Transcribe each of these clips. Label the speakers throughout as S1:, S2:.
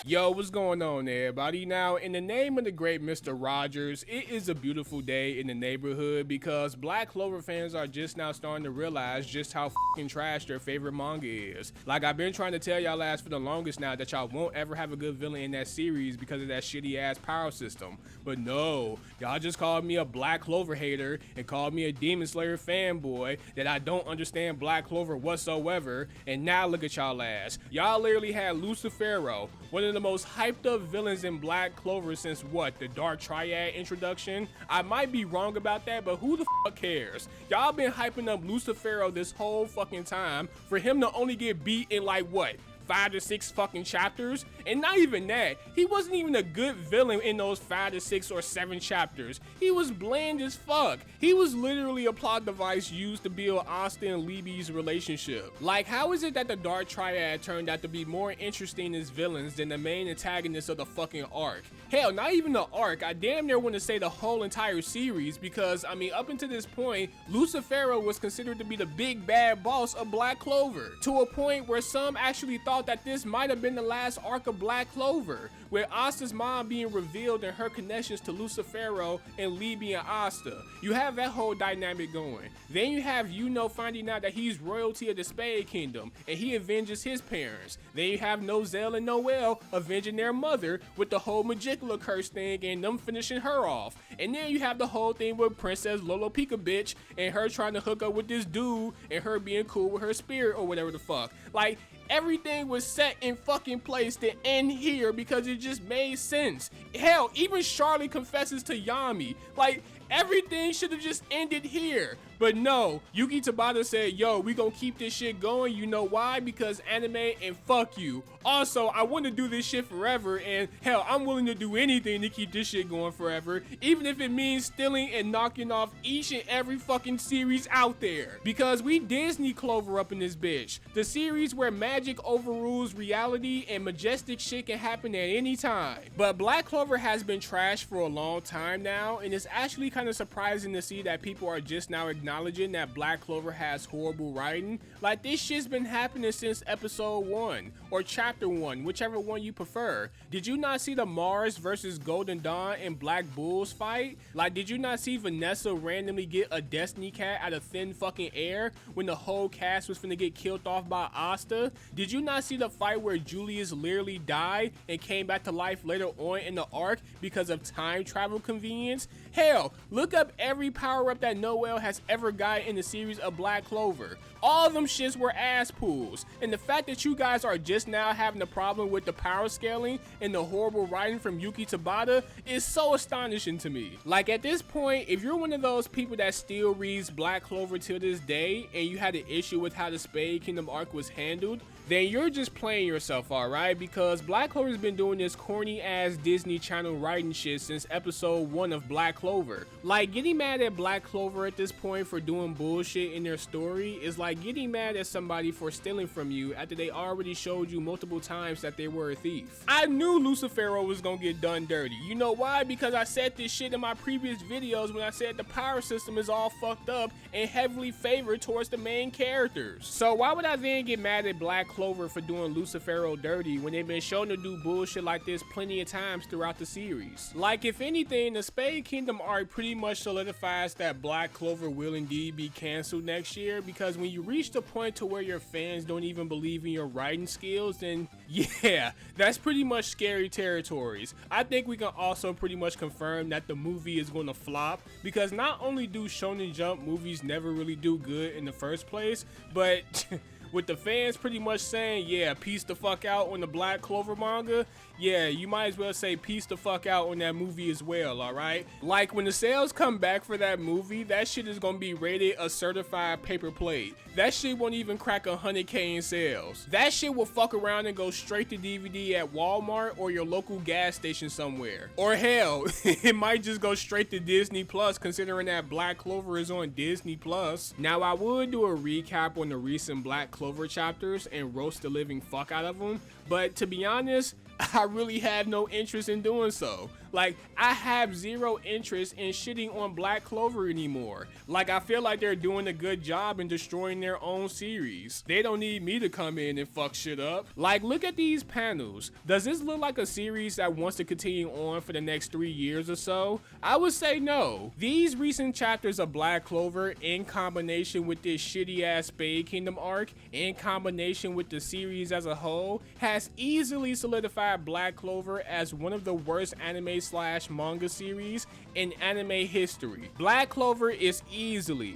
S1: Yo, what's going on everybody? Now, in the name of the great Mr. Rogers, it is a beautiful day in the neighborhood because Black Clover fans are just now starting to realize just how fucking trash their favorite manga is. Like, I've been trying to tell y'all ass for the longest now that y'all won't ever have a good villain in that series because of that shitty ass power system. But no, y'all just called me a Black Clover hater and called me a Demon Slayer fanboy that I don't understand Black Clover whatsoever, and now look at y'all ass. Y'all literally had Lucifero, one of the most hyped up villains in Black Clover since what, the Dark Triad introduction? I might be wrong about that, but who the fuck cares? Y'all been hyping up Lucifero this whole fucking time for him to only get beat in like what, 5 to 6 fucking chapters? And not even that, he wasn't even a good villain in those 5 to 6 or 7 chapters. He was bland as fuck. He was literally a plot device used to build Asta and Libby's relationship. Like, how is it that the Dark Triad turned out to be more interesting as villains than the main antagonists of the fucking arc? Hell, not even the arc, I damn near want to say the whole entire series, because I mean, up until this point, Lucifero was considered to be the big bad boss of Black Clover, to a point where some actually thought that this might have been the last arc of Black Clover, with Asta's mom being revealed and her connections to Lucifero and Libby and Asta. You have that whole dynamic going. Then you have Yuno finding out that he's royalty of the Spade Kingdom and he avenges his parents. Then you have Nozel and Noel avenging their mother with the whole Magicula curse thing and them finishing her off. And then you have the whole thing with Princess Lolo Pika bitch and her trying to hook up with this dude and her being cool with her spirit or whatever the fuck. Like, everything was set in fucking place to end here because it just made sense. Hell, even Charlie confesses to Yami. Like, everything should have just ended here. But no, Yuki Tabata said, yo, we gonna keep this shit going. You know why? Because anime and fuck you. Also, I want to do this shit forever, and hell, I'm willing to do anything to keep this shit going forever, even if it means stealing and knocking off each and every fucking series out there. Because we Disney Clover up in this bitch. The series where magic overrules reality and majestic shit can happen at any time. But Black Clover has been trash for a long time now, and it's actually kind of surprising to see that people are just now acknowledging that Black Clover has horrible writing. Like, this shit's been happening since episode 1 or chapter 1, whichever one you prefer. Did you not see the Mars versus Golden Dawn and Black Bulls fight? Like, did you not see Vanessa randomly get a Destiny cat out of thin fucking air when the whole cast was finna get killed off by Asta? Did you not see the fight where Julius literally died and came back to life later on in the arc because of time travel convenience? Hell, look up every power up that Noel has ever got in the series of Black Clover. All of them shits were ass pulls, and the fact that you guys are just now having a problem with the power scaling and the horrible writing from Yuki Tabata is so astonishing to me. Like, at this point, if you're one of those people that still reads Black Clover till this day and you had an issue with how the Spade Kingdom arc was handled, then you're just playing yourself, alright? Because Black Clover's been doing this corny ass Disney Channel writing shit since episode 1 of Black Clover. Like, getting mad at Black Clover at this point for doing bullshit in their story is like getting mad at somebody for stealing from you after they already showed you multiple times that they were a thief. I knew Lucifero was gonna get done dirty. You know why? Because I said this shit in my previous videos when I said the power system is all fucked up and heavily favored towards the main characters. So why would I then get mad at Black Clover for doing Lucifero dirty when they've been shown to do bullshit like this plenty of times throughout the series? Like, if anything, the Spade Kingdom arc pretty much solidifies that Black Clover will indeed be canceled next year, because when you reach the point to where your fans don't even believe in your writing skills, then yeah, that's pretty much scary territories. I think we can also pretty much confirm that the movie is going to flop, because not only do Shonen Jump movies never really do good in the first place, but with the fans pretty much saying, yeah, peace the fuck out on the Black Clover manga, yeah, you might as well say peace the fuck out on that movie as well, alright? Like, when the sales come back for that movie, that shit is gonna be rated a certified paper plate. That shit won't even crack 100K in sales. That shit will fuck around and go straight to DVD at Walmart or your local gas station somewhere. Or hell, it might just go straight to Disney Plus, considering that Black Clover is on Disney Plus. Now, I would do a recap on the recent Black Clover chapters and roast the living fuck out of them, but to be honest, I really have no interest in doing so. Like, I have zero interest in shitting on Black Clover anymore. Like, I feel like they're doing a good job in destroying their own series. They don't need me to come in and fuck shit up. Like, look at these panels. Does this look like a series that wants to continue on for the next 3 years or so? I would say no. These recent chapters of Black Clover, in combination with this shitty ass Spade Kingdom arc, in combination with the series as a whole, has easily solidified Black Clover as one of the worst anime slash manga series in anime history. Black Clover is easily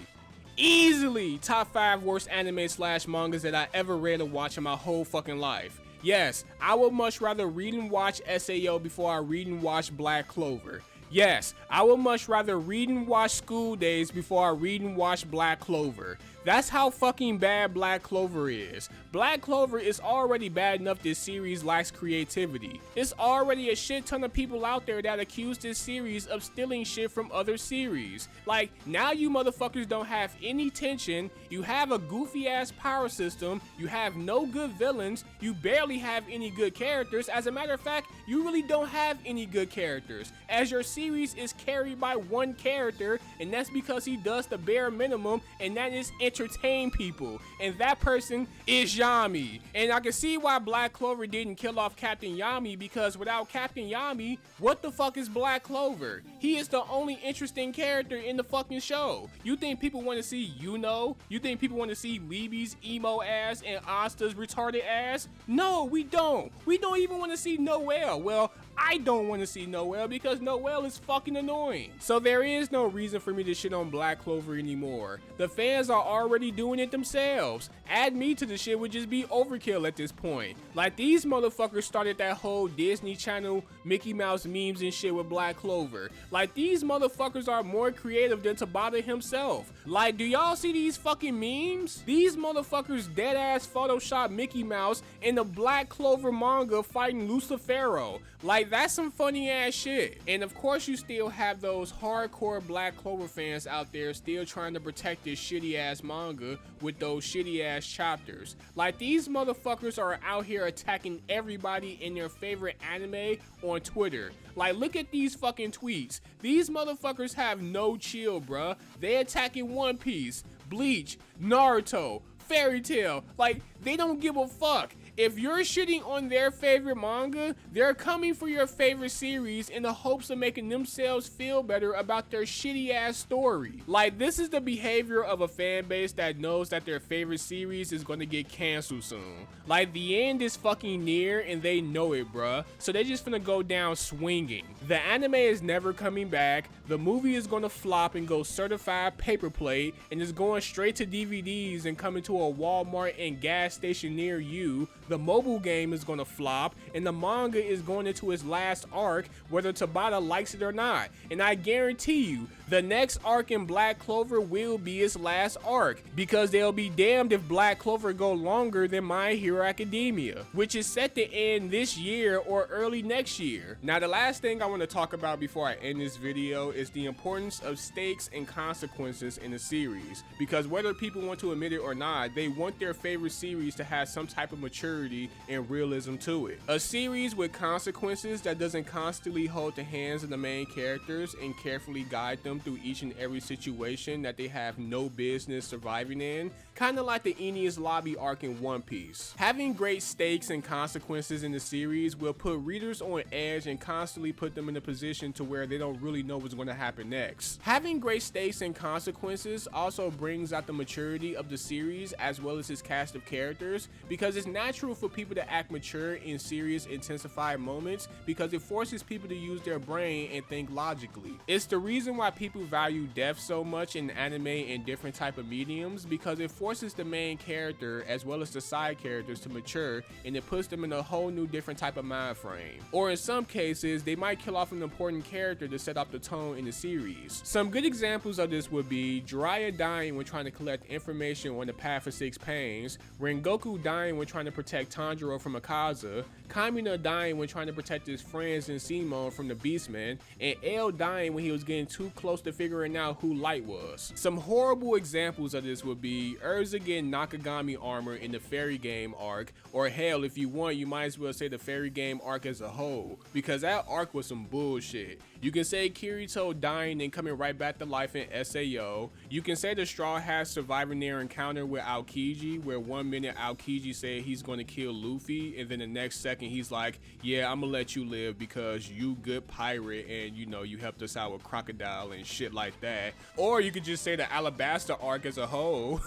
S1: top 5 worst anime slash mangas that I ever read or watched in my whole fucking life. Yes, I would much rather read and watch SAO before I read and watch Black Clover. Yes, I would much rather read and watch School Days before I read and watch Black Clover. That's how fucking bad Black Clover is. Black Clover is already bad enough this series lacks creativity. There's already a shit ton of people out there that accuse this series of stealing shit from other series. Like, now you motherfuckers don't have any tension, you have a goofy ass power system, you have no good villains, you barely have any good characters. As a matter of fact, you really don't have any good characters, as your series is carried by one character, and that's because he does the bare minimum, and that is entertain people, and that person is Yami. And I can see why Black Clover didn't kill off Captain Yami, because without Captain Yami, what the fuck is Black Clover? He is the only interesting character in the fucking show. You think people want to see Yuno? You think people want to see Libby's emo ass and Asta's retarded ass? No, we don't. We don't even want to see Noelle. Well, I don't want to see Noelle because Noelle is fucking annoying. So there is no reason for me to shit on Black Clover anymore. The fans are already doing it themselves. Add me to the shit would just be overkill at this point. Like, these motherfuckers started that whole Disney Channel Mickey Mouse memes and shit with Black Clover. Like, these motherfuckers are more creative than Tabata himself. Like, do y'all see these fucking memes? These motherfuckers dead ass Photoshop Mickey Mouse in the Black Clover manga fighting Lucifero. Like, that's some funny ass shit. And of course you still have those hardcore Black Clover fans out there still trying to protect this shitty ass manga with those shitty ass chapters. Like, these motherfuckers are out here attacking everybody in their favorite anime on Twitter. Like, look at these fucking tweets. These motherfuckers have no chill, bruh. They attacking One Piece, Bleach, Naruto, Fairy Tail. Like, they don't give a fuck. If you're shitting on their favorite manga, they're coming for your favorite series in the hopes of making themselves feel better about their shitty ass story. Like, this is the behavior of a fan base that knows that their favorite series is going to get canceled soon. Like, the end is fucking near and they know it, bruh. So they just finna go down swinging. The anime is never coming back. The movie is going to flop and go certified paper plate and is going straight to DVDs and coming to a Walmart and gas station near you. The mobile game is going to flop and the manga is going into its last arc, whether Tabata likes it or not. And I guarantee you, the next arc in Black Clover will be its last arc, because they'll be damned if Black Clover go longer than My Hero Academia, which is set to end this year or early next year. Now, the last thing I want to talk about before I end this video is the importance of stakes and consequences in the series, because whether people want to admit it or not, they want their favorite series to have some type of maturity and realism to it. A series with consequences that doesn't constantly hold the hands of the main characters and carefully guide them through each and every situation that they have no business surviving in, kind of like the Enies Lobby arc in One Piece. Having great stakes and consequences in the series will put readers on edge and constantly put them in a position to where they don't really know what's going to happen next. Having great stakes and consequences also brings out the maturity of the series as well as its cast of characters, because it's natural for people to act mature in serious intensified moments because it forces people to use their brain and think logically. It's the reason why people value depth so much in anime and different type of mediums, because it forces the main character as well as the side characters to mature, and it puts them in a whole new different type of mind frame. Or in some cases, they might kill off an important character to set off the tone in the series. Some good examples of this would be Jiraiya dying when trying to collect information on the Path of Six Pains, Rengoku dying when trying to protect Tanjiro from Akaza, Kamina dying when trying to protect his friends and Simon from the Beastmen, and L dying when he was getting too close close to figuring out who Light was. Some horrible examples of this would be Urza getting Nakagami armor in the Fairy Game arc, or hell, if you want, you might as well say the Fairy Game arc as a whole, because that arc was some bullshit. You can say Kirito dying and coming right back to life in SAO. You can say the Straw Hats surviving their encounter with Aokiji, where 1 minute Aokiji said he's going to kill Luffy, and then the next second he's like, yeah, I'm gonna let you live because you good pirate and you know you helped us out with Crocodile and shit like that. Or you could just say the Alabasta arc as a whole.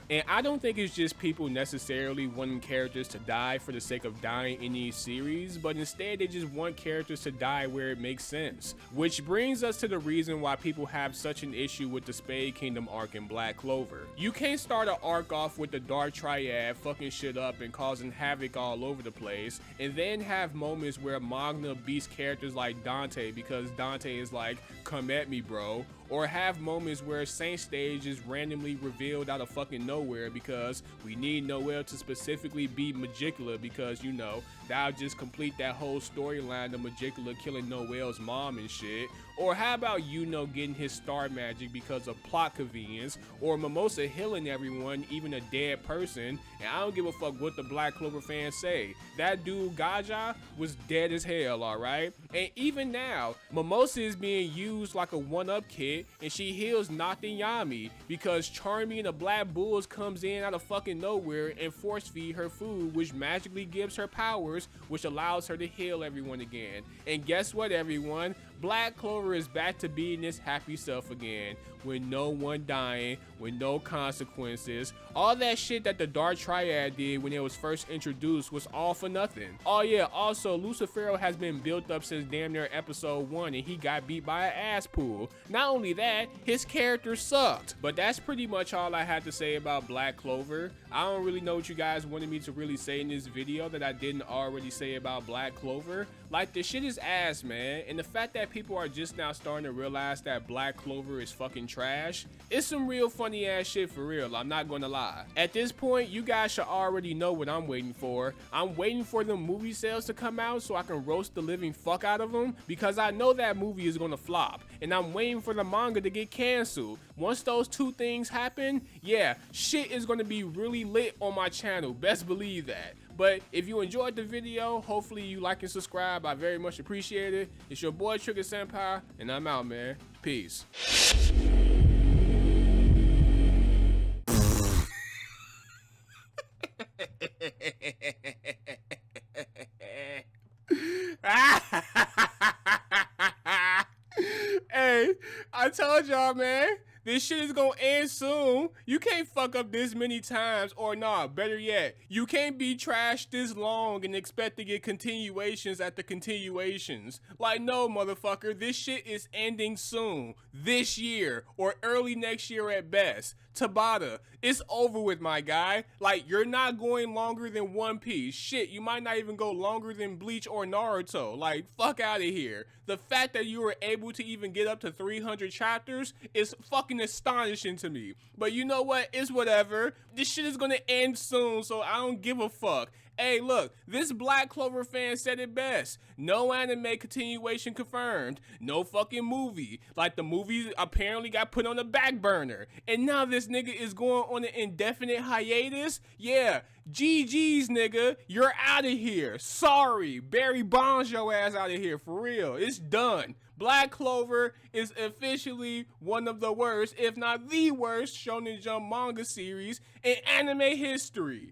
S1: And I don't think it's just people necessarily wanting characters to die for the sake of dying in these series, but instead they just want characters to die where it makes sense. Which brings us to the reason why people have such an issue with the Spade Kingdom arc in Black Clover. You can't start an arc off with the Dark Triad fucking shit up and causing havoc all over the place, and then have moments where Magna beats characters like Dante because Dante is like, come at me bro, or have moments where Saint Stage is randomly revealed out of fucking nowhere because we need Noel to specifically beat Magicula because, you know, that'll just complete that whole storyline of Magicula killing Noel's mom and shit. Or how about Yuno getting his star magic because of plot convenience, or Mimosa healing everyone, even a dead person, and I don't give a fuck what the Black Clover fans say. That dude Gaja was dead as hell, alright? And even now, Mimosa is being used like a one-up kid, and she heals Natayami because Charmy and the Black Bulls comes in out of fucking nowhere and force feed her food, which magically gives her powers, which allows her to heal everyone again. And guess what, everyone? Black Clover is back to being this happy self again, with no one dying, with no consequences. All that shit that the Dark Triad did when it was first introduced was all for nothing. Oh yeah, also Lucifero has been built up since damn near episode 1 and he got beat by an ass pool. Not only that, his character sucked. But that's pretty much all I had to say about Black Clover. I don't really know what you guys wanted me to really say in this video that I didn't already say about Black Clover. Like, this shit is ass, man, and the fact that people are just now starting to realize that Black Clover is fucking trash, it's some real funny ass shit for real, I'm not gonna lie. At this point, you guys should already know what I'm waiting for. I'm waiting for the movie sales to come out so I can roast the living fuck out of them, because I know that movie is gonna flop, and I'm waiting for the manga to get canceled. Once those two things happen, yeah, shit is gonna be really lit on my channel, best believe that. But if you enjoyed the video, hopefully you like and subscribe. I very much appreciate it. It's your boy Trigger Senpai, and I'm out, man. Peace. Hey, I told y'all, man. This shit is gonna end soon. You can't fuck up this many times, or nah, better yet, you can't be trashed this long and expect to get continuations after continuations. Like, no, motherfucker, this shit is ending soon. This year, or early next year at best. Tabata, it's over with, my guy. Like, you're not going longer than One Piece. Shit, you might not even go longer than Bleach or Naruto. Like, fuck out of here. The fact that you were able to even get up to 300 chapters is fucking astonishing to me. But you know what? It's whatever. This shit is gonna end soon, so I don't give a fuck. Hey, look, this Black Clover fan said it best. No anime continuation confirmed. No fucking movie. Like, the movie apparently got put on the back burner. And now this nigga is going on an indefinite hiatus? Yeah, GG's, nigga. You're out of here. Sorry. Barry Bonds your ass out of here, for real. It's done. Black Clover is officially one of the worst, if not the worst, Shonen Jump manga series in anime history.